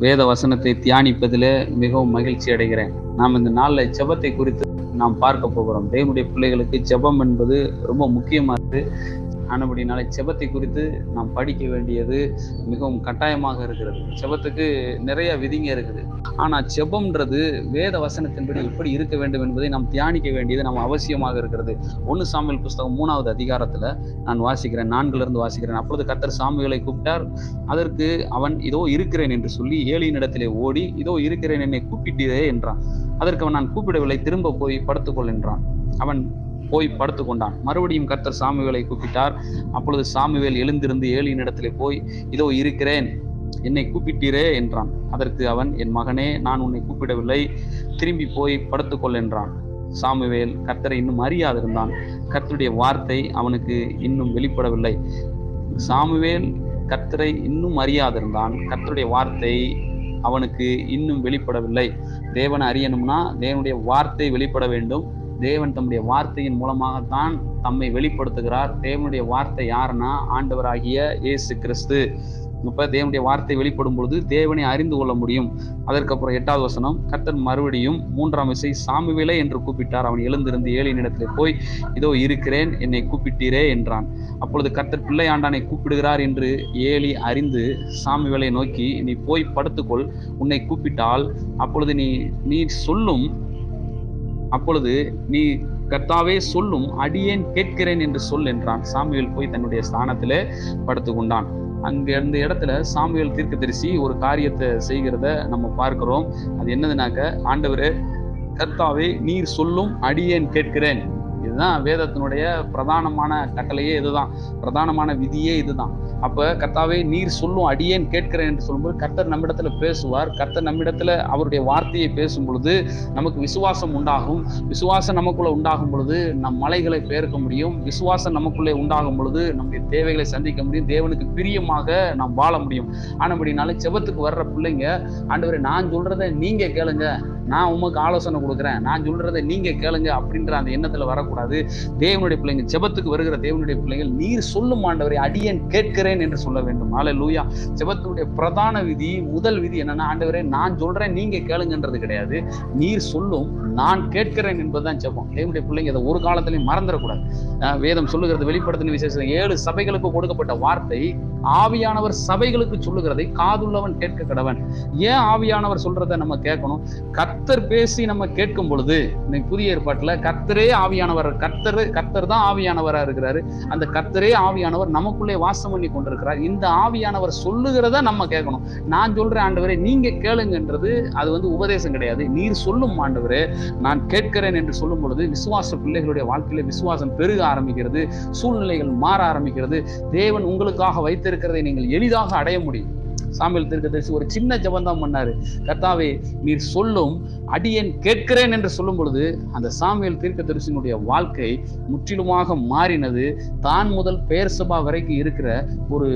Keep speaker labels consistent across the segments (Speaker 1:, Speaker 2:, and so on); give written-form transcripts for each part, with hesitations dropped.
Speaker 1: வேத வசனத்தை தியானிப்பதிலே மிகவும் மகிழ்ச்சி அடைகிறேன். நாம் இந்த நாளில் ஜெபத்தை குறித்து நாம் பார்க்க போகிறோம். தேவனுடைய பிள்ளைகளுக்கு ஜெபம் என்பது ரொம்ப முக்கியமானது. ஆனபடினாலே ஜெபத்தை குறித்து நாம் படிக்க வேண்டியது மிகவும் கட்டாயமாக இருக்கிறது. ஜெபத்துக்கு நிறைய விதிங்க இருக்குது. ஆனால் ஜெபம்ன்றது வேத வசனத்தின்படி எப்படி இருக்க வேண்டும் என்பதை நாம் தியானிக்க வேண்டியது நம்ம அவசியமாக இருக்கிறது. 1 சாமுவேல் புஸ்தகம் 3வது அதிகாரத்தில் நான் வாசிக்கிறேன், 4 வாசிக்கிறேன். அப்பொழுது கர்த்தர் சாமுவேலை கூப்பிட்டார். அதற்கு அவன், இதோ இருக்கிறேன் என்று சொல்லி ஏலியின் இடத்திலே ஓடி, இதோ இருக்கிறேன், என்னை கூப்பிட்டீரே என்றான். அதற்கு அவன், நான் கூப்பிடவில்லை, திரும்ப போய் படுத்துக்கொள் என்றான். அவன் போய் படுத்துக் கொண்டான். மறுபடியும் கர்த்தர் சாமுவேலை கூப்பிட்டார். அப்பொழுது சாமுவேல் எழுந்திருந்து ஏலியின் இடத்திலே போய், இதோ இருக்கிறேன், என்னை கூப்பிட்டீரே என்றான். அதற்கு அவன், என் மகனே, நான் உன்னை கூப்பிடவில்லை, திரும்பி போய் படுத்துக்கொள் என்றான். சாமுவேல் கர்த்தரை இன்னும் அறியாதிருந்தான். கர்த்தருடைய வார்த்தை அவனுக்கு இன்னும் வெளிப்படவில்லை. சாமுவேல் கர்த்தரை இன்னும் அறியாதிருந்தான். கர்த்தருடைய வார்த்தை அவனுக்கு இன்னும் வெளிப்படவில்லை. தேவனை அறியணும்னா தேவனுடைய வார்த்தை வெளிப்பட வேண்டும். தேவன் தம்முடைய வார்த்தையின் மூலமாகத்தான் தம்மை வெளிப்படுத்துகிறார். தேவனுடைய வார்த்தை யாருன்னா ஆண்டவராகிய இயேசு கிறிஸ்து. இப்ப தேவனுடைய வார்த்தை வெளிப்படும் பொழுது தேவனை அறிந்து கொள்ள முடியும். அதற்கப்புறம் 8வது வசனம், கர்த்தர் மறுபடியும் 3ஆம் விசை சாமுவேலே என்று கூப்பிட்டார். அவன் எழுந்திருந்து ஏலியின் இடத்திலே போய், இதோ இருக்கிறேன், என்னை கூப்பிட்டீரே என்றான். அப்பொழுது கர்த்தர் பிள்ளையாண்டானை கூப்பிடுகிறார் என்று ஏலி அறிந்து சாமுவேலை நோக்கி, நீ போய் படுத்துக்கொள், உன்னை கூப்பிட்டால் அப்பொழுது நீ சொல்லும், அப்பொழுது நீ கர்த்தாவே சொல்லும், அடியேன் கேட்கிறேன் என்று சொல் என்றான். சாமுவேல் போய் தன்னுடைய ஸ்தானத்திலே படுத்து கொண்டான். அங்க அந்த இடத்துல சாமுவேல் தீர்க்கதரிசி ஒரு காரியத்தை செய்கிறத நம்ம பார்க்கிறோம். அது என்னதுனாக்க, ஆண்டவரே கர்த்தாவே நீர் சொல்லும், அடியேன் கேட்கிறேன். இதுதான் வேதத்தினுடைய பிரதானமான கட்டளையே, இதுதான் பிரதானமான விதியே இதுதான். அப்ப கர்த்தாவே நீர் சொல்லும், அடியேன் கேட்கிறேன் என்று சொல்லும்போது கர்த்தர் நம்மிடத்துல பேசுவார். கர்த்தர் நம்மிடத்துல அவருடைய வார்த்தையை பேசும் பொழுது நமக்கு விசுவாசம் உண்டாகும். விசுவாசம் நமக்குள்ள உண்டாகும் பொழுது நம் மலைகளை பெயர்க்க முடியும். விசுவாசம் நமக்குள்ளே உண்டாகும் பொழுது நம்முடைய தேவைகளை சந்திக்க முடியும். தேவனுக்கு பிரியமாக நாம் வாழ முடியும். ஆனபடினால ஜெபத்துக்கு வர்ற பிள்ளைங்க, ஆண்டவரே நான் சொல்றதை நீங்க கேளுங்க, நான் உமக்கு ஆலோசனை கொடுக்குறேன், நான் சொல்றதை நீங்க கேளுங்க அப்படின்ற அந்த எண்ணத்துல வரக்கூடாது. தேவனுடைய பிள்ளைங்க, ஜெபத்துக்கு வருகிற தேவனுடைய பிள்ளைகள், நீர் சொல்லும் ஆண்டவரே, அடியேன் கேட்கிறேன் என்று சொல்ல வேண்டும். ஹல்லேலூயா. ஜெபத்துடைய பிரதான விதி, முதல் விதி என்னன்னா, ஆண்டவரே நான் சொல்றேன் நீங்க கேளுங்கன்றது கிடையாது. நீர் சொல்லும், நான் கேட்கிறேன் என்பதுதான் ஜெபம். தேவனுடைய பிள்ளைங்க இதை ஒரு காலத்திலையும் மறந்துடக்கூடாது. வேதம் சொல்லுகிறது, வெளிப்படுத்தின விசேஷம் 7 சபைகளுக்கு கொடுக்கப்பட்ட வார்த்தை, ஆவியானவர் சபைகளுக்கு சொல்லுகிறதை காதுள்ளவன் கேட்க கடவன். ஏன் ஆவியானவர் சொல்றதை நம்ம கேட்கணும்? கர்த்தர் பேசி நம்ம கேட்கும் பொழுது, இன்னைக்கு புதிய ஏற்பாட்டுல கர்த்தரே ஆவியானவர், கர்த்தர் தான் ஆவியானவரா இருக்கிறாரு. அந்த கர்த்தரே ஆவியானவர் நமக்குள்ளே வாசம் பண்ணி கொண்டிருக்கிறார். இந்த ஆவியானவர் சொல்லுகிறத நம்ம கேட்கணும். நான் சொல்றேன் ஆண்டவரே நீங்க கேளுங்கன்றது அது உபதேசம் கிடையாது. நீர் சொல்லும் ஆண்டவரே நான் கேட்கிறேன் என்று சொல்லும் பொழுது விசுவாச பிள்ளைகளுடைய வாழ்க்கையில விசுவாசம் பெருக ஆரம்பிக்கிறது. சூழ்நிலைகள் மாற ஆரம்பிக்கிறது. தேவன் உங்களுக்காக வைத்திருக்கிறதை நீங்கள் எளிதாக அடைய முடியும். சாமுவேல் தீர்க்கதரிசி ஒரு சின்ன ஜெபம் தான் பண்ணாரு. கர்த்தாவே நீர் சொல்லும், அடியேன் கேட்கிறேன் என்று சொல்லும் பொழுது அந்த சாமுவேல் தீர்க்கதரிசியினுடைய வாழ்க்கை முற்றிலுமாக மாறினது. தான் முதல் பெயர்சபா வரைக்கும் இருக்கிற ஒரு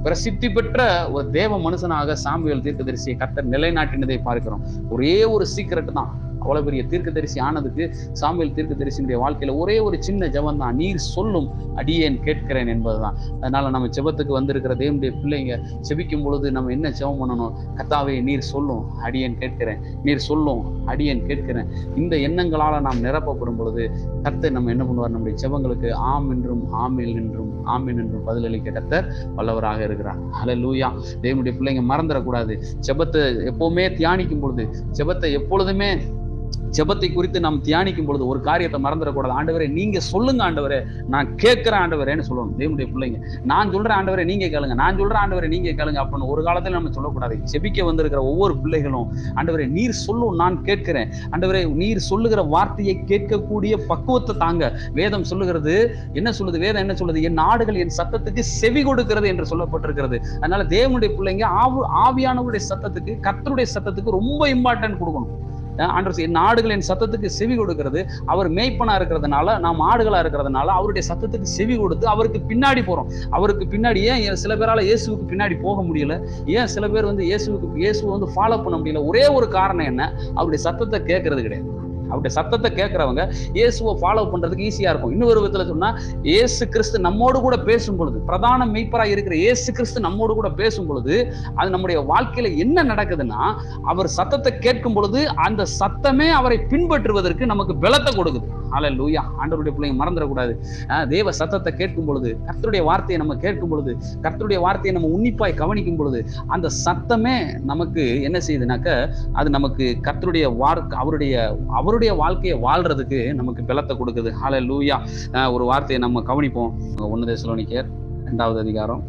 Speaker 1: பிரசித்தி பெற்ற ஒரு தேவ மனுஷனாக சாமுவேல் தீர்க்கதரிசியை கர்த்தர் நிலைநாட்டினதை பார்க்கிறோம். ஒரே ஒரு சீக்கிரட் தான் அவ்வளவு பெரிய தீர்க்கதரிசி ஆனதுக்கு. சாமுவேல் தீர்க்கதரிசியினுடைய வாழ்க்கையில ஒரே ஒரு சின்ன ஜெபம் தான், நீர் சொல்லும், அடியேன் கேட்கிறேன் என்பதுதான். அதனால நம்ம ஜெபத்துக்கு வந்திருக்கிற தேவனுடைய பிள்ளைங்க ஜெபிக்கும் பொழுது நம்ம என்ன ஜெபம் பண்ணணும்? கர்த்தாவே நீர் சொல்லும், அடியேன் கேட்கிறேன், நீர் சொல்லும், அடியேன் கேட்கிறேன். இந்த எண்ணங்களால நாம் நிரப்பப்படும் பொழுது கர்த்தர் நம்ம என்ன பண்ணுவார்? நம்முடைய ஜெபங்களுக்கு ஆம் என்றும் ஆமேல் என்றும் ஆமீன் என்றும் பதிலளிக்க கர்த்தர் வல்லவராக இருக்கிறார். ஹல்லேலூயா. தேவனுடைய பிள்ளைங்க மறந்துடக்கூடாது. ஜெபத்தை எப்பவுமே தியானிக்கும் பொழுது, ஜெபத்தை குறித்து நாம் தியானிக்கும் பொழுது ஒரு காரியத்தை மறந்துடக்கூடாது. ஆண்டவரே நீங்க சொல்லுங்க ஆண்டவரே, நான் கேட்கிறேன் ஆண்டவரேன்னு சொல்லணும். தேவனுடைய பிள்ளைங்க, நான் சொல்றேன் ஆண்டவரே நீங்க கேளுங்க, நான் சொல்றேன் ஆண்டவரே நீங்க கேளுங்க அப்படின்னு ஒரு காலத்துல நம்ம சொல்லக்கூடாது. ஜெபிக்க வந்திருக்கிற ஒவ்வொரு பிள்ளைகளும், ஆண்டவரே நீர் சொல்லும், நான் கேட்கிறேன், ஆண்டவரே நீர் சொல்லுகிற வார்த்தையை கேட்கக்கூடிய பக்குவத்தை தாங்க. வேதம் சொல்லுகிறது, என்ன சொல்லுது? வேதம் என்ன சொல்லுது? என் ஆடுகள் என் சத்தத்துக்கு செவி கொடுக்கிறது என்று சொல்லப்பட்டிருக்கிறது. அதனால தேவனுடைய பிள்ளைங்க ஆவியானவருடைய சத்தத்துக்கு, கர்த்தருடைய சத்தத்துக்கு ரொம்ப இம்பார்ட்டன்ட் கொடுக்கணும். ஆண்டவர் என் ஆடுகள் என் சத்தத்துக்கு செவி கொடுக்கிறது. அவர் மேய்ப்பனா இருக்கிறதுனால, நாம் ஆடுகளா இருக்கிறதுனால அவருடைய சத்தத்துக்கு செவி கொடுத்து அவருக்கு பின்னாடி போறோம். அவருக்கு பின்னாடி ஏன் சில பேரால இயேசுவுக்கு பின்னாடி போக முடியல? ஏன் சில பேர் இயேசுவை ஃபாலோ பண்ண முடியல? ஒரே ஒரு காரணம் என்ன? அவருடைய சத்தத்தை கேட்கறது கிடையாது. அவருடைய சத்தத்தை கேட்கிறவங்க இயேசுவை ஃபாலோ பண்றதுக்கு ஈஸியா இருக்கும். இன்னொரு விதத்துல சொன்னா, இயேசு கிறிஸ்து நம்மோடு கூட பேசும் பொழுது, பிரதான மெய்ப்பராய் இருக்கிற இயேசு கிறிஸ்து நம்மோடு கூட பேசும் பொழுது, அது நம்முடைய வாழ்க்கையில என்ன நடக்குதுன்னா, அவர் சத்தத்தை கேட்கும் பொழுது அந்த சத்தமே அவரை பின்பற்றுவதற்கு நமக்கு பலத்தை கொடுக்குது. ஹல்லேலூயா. ஆண்டவருடைய பிள்ளைங்க மறந்துடக்கூடாது. தேவ சத்தத்தை கேட்கும் பொழுது, கர்த்தருடைய வார்த்தையை நம்ம கேட்கும் பொழுது, கர்த்தருடைய வார்த்தையை நம்ம உன்னிப்பாய் கவனிக்கும் பொழுது, அந்த சத்தமே நமக்கு என்ன செய்யுதுனாக்க, அது நமக்கு கர்த்தருடைய அவருடைய வாழ்க்கையை வாழ்றதுக்கு நமக்கு பலத்தை கொடுக்குது. ஹல்லேலூயா. ஒரு வார்த்தையை நம்ம கவனிப்போம். 1 தெசலோனிக்கேயர் 2வது அதிகாரம்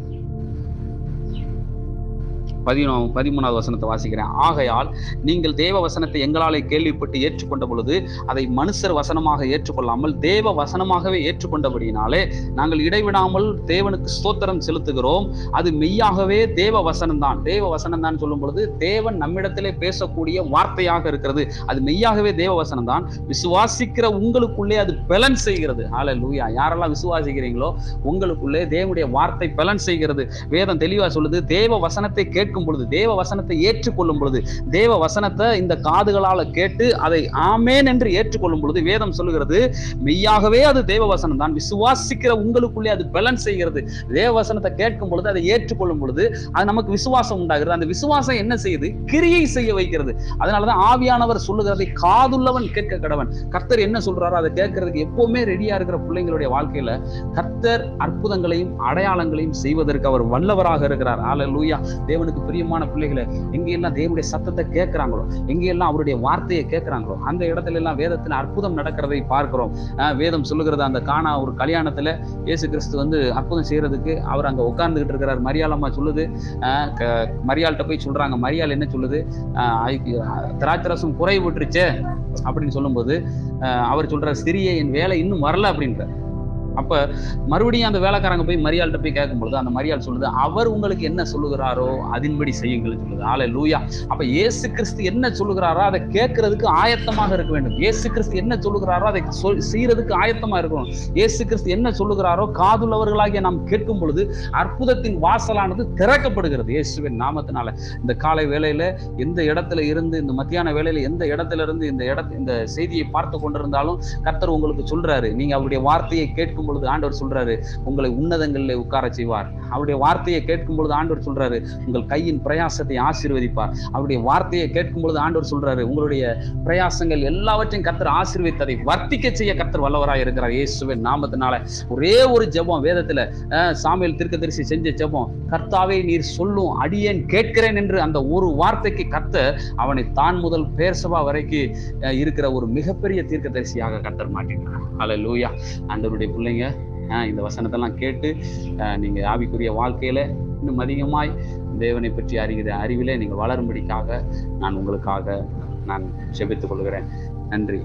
Speaker 1: 13வது வசனத்தை வாசிக்கிறேன். ஆகையால் நீங்கள் தேவ வசனத்தை எங்களாலே கேள்விப்பட்டு ஏற்றுக்கொண்ட பொழுது அதை மனுஷர் வசனமாக ஏற்றுக்கொள்ளாமல் தேவ வசனமாகவே ஏற்றுக்கொண்டபடியினாலே நாங்கள் இடைவிடாமல் தேவனுக்கு ஸ்தோத்திரம் செலுத்துகிறோம். அது மெய்யாகவே தேவ வசனம் தான். தேவ வசனம் தான் சொல்லும் பொழுது தேவன் நம்மிடத்திலே பேசக்கூடிய வார்த்தையாக இருக்கிறது. அது மெய்யாகவே தேவ வசனம் தான். விசுவாசிக்கிற உங்களுக்குள்ளே அது பலன் செய்கிறது. ஹல்லேலூயா. யாரெல்லாம் விசுவாசிக்கிறீங்களோ உங்களுக்குள்ளே தேவனுடைய வார்த்தை பலன் செய்கிறது. வேதம் தெளிவா சொல்லுது, தேவ வசனத்தை கேட்கும் பொழுது, தேவ வசனத்தை ஏற்றுக்கொள்ளும் பொழுது, தேவ வசனத்தை இந்த காதுகளால கேட்டு அதை ஆமேன் என்று ஏற்றுக்கொள்ளும் பொழுது வேதம் சொல்லுகிறது, மெய்யாகவே அது தேவ வசனம் தான். விசுவாசிக்கிற உங்களுக்குள்ளே அது பலன் செய்கிறது. தேவ வசனத்தை கேட்கும் பொழுது, அதை ஏற்றுக்கொள்ளும் பொழுது அது நமக்கு விசுவாசம் உண்டாகிறது. அந்த விசுவாசம் என்ன செய்யுது? கிரியை செய்ய வைக்கிறது. அதனாலதான் ஆவியானவர் சொல்லுகிறதை காதுள்ளவன் கேட்க கடவன். கர்த்தர் என்ன சொல்றாரோ அதை கேட்கறதுக்கு எப்பவுமே ரெடியா இருக்கிற பிள்ளைங்களுடைய வாழ்க்கையில கர்த்தர் அற்புதங்களையும் அடையாளங்களையும் செய்வதற்கு அவர் வல்லவராக இருக்கிறார். ஹல்லேலூயா. தேவனுக்கு பிரியமான பிள்ளைகளை, எங்கெல்லாம் தேவனுடைய சத்தத்தை கேட்கிறாங்களோ, எங்கெல்லாம் அவருடைய வார்த்தையை கேட்கிறாங்களோ, அந்த இடத்துல எல்லாம் வேதத்துல அற்புதம் நடக்கிறதை பார்க்கிறோம். வேதம் சொல்லுகிறது, அந்த கானா ஒரு கல்யாணத்துல இயேசு கிறிஸ்து அற்புதம் செய்யறதுக்கு அவர் அங்க உட்கார்ந்துகிட்டு இருக்கிறார். மரியாளம்மா சொல்லுது, மரியாள்கிட்ட போய் சொல்றாங்க. மரியாள் என்ன சொல்லுது? திராட்சரசம் குறை விட்டுருச்சே அப்படின்னு சொல்லும்போது அவர் சொல்றார், சிறிய என் வேலை இன்னும் வரல அப்படின்ற. அப்ப மறுபடியும் அந்த வேலைக்காரங்க போய் மரியாள்கிட்ட போய் கேட்கும் பொழுது அந்த மரியாள் சொல்லுது, அவர் உங்களுக்கு என்ன சொல்லுகிறாரோ அதின்படி செய்யுங்கள் சொல்லுது. ஹல்லேலூயா. அப்ப இயேசு கிறிஸ்து என்ன சொல்லுகிறாரோ அதை கேட்கறதுக்கு ஆயத்தமாக இருக்க வேண்டும். இயேசு கிறிஸ்து என்ன சொல்லுகிறாரோ அதை செய்யறதுக்கு ஆயத்தமா இருக்கணும். இயேசு கிறிஸ்து என்ன சொல்லுகிறாரோ காதுள்ளவர்களாகிய நாம் கேட்கும் பொழுது அற்புதத்தின் வாசலானது திறக்கப்படுகிறது இயேசுவின் நாமத்தினால. இந்த காலை வேளையில எந்த இடத்துல இருந்து, இந்த மத்தியான வேளையில எந்த இடத்துல இருந்து இந்த செய்தியை பார்த்து கொண்டிருந்தாலும் கர்த்தர் உங்களுக்கு சொல்றாரு, நீங்க அவருடைய வார்த்தையை கேட்கும் பொழுது ஆண்டவர் சொல்றாரு, உங்களை உன்னதங்களிலே உட்கார செய்வார். அவருடைய வார்த்தையை கேட்கும் பொழுது ஆண்டவர் சொல்றாரு, உங்கள் கையின் பிரயாசத்தை ஆசீர்வதிப்பார். அவருடைய வார்த்தையை கேட்கும் பொழுது ஆண்டவர் சொல்றாரு, உங்களுடைய பிரயாசங்கள் எல்லாவற்றையும் கர்த்தர் ஆசீர்வதித்து வர்த்திக்க செய்ய கர்த்தர் வல்லவராய் இருக்கிறார் இயேசுவின் நாமத்தினால. ஒரே ஒரு ஜெபம் வேதத்துல சாமுவேல் தீர்க்கதரிசி செஞ்ச ஜெபம், கர்த்தாவே நீர் சொல்லும் அடியேன் கேட்கிறேன் என்று அந்த ஒரு வார்த்தைக்கு கர்த்தர் அவனை தான் முதல் பெயர்சபா வரைக்கும் இருக்கிற ஒரு மிகப்பெரிய தீர்க்கதரிசியாக கர்த்தர் மாட்டினார். ஹல்லேலூயா. ஆண்டவருடைய பிள்ளைங்க, இந்த வசனத்தெல்லாம் கேட்டு நீங்க ஆவிக்குரிய வாழ்க்கையில இன்னும் அதிகமாய் தேவனை பற்றி அறிகிற அறிவிலே நீங்கள் வளரும்படிக்காக நான் உங்களுக்காக ஜெபித்துக் கொள்கிறேன். நன்றி.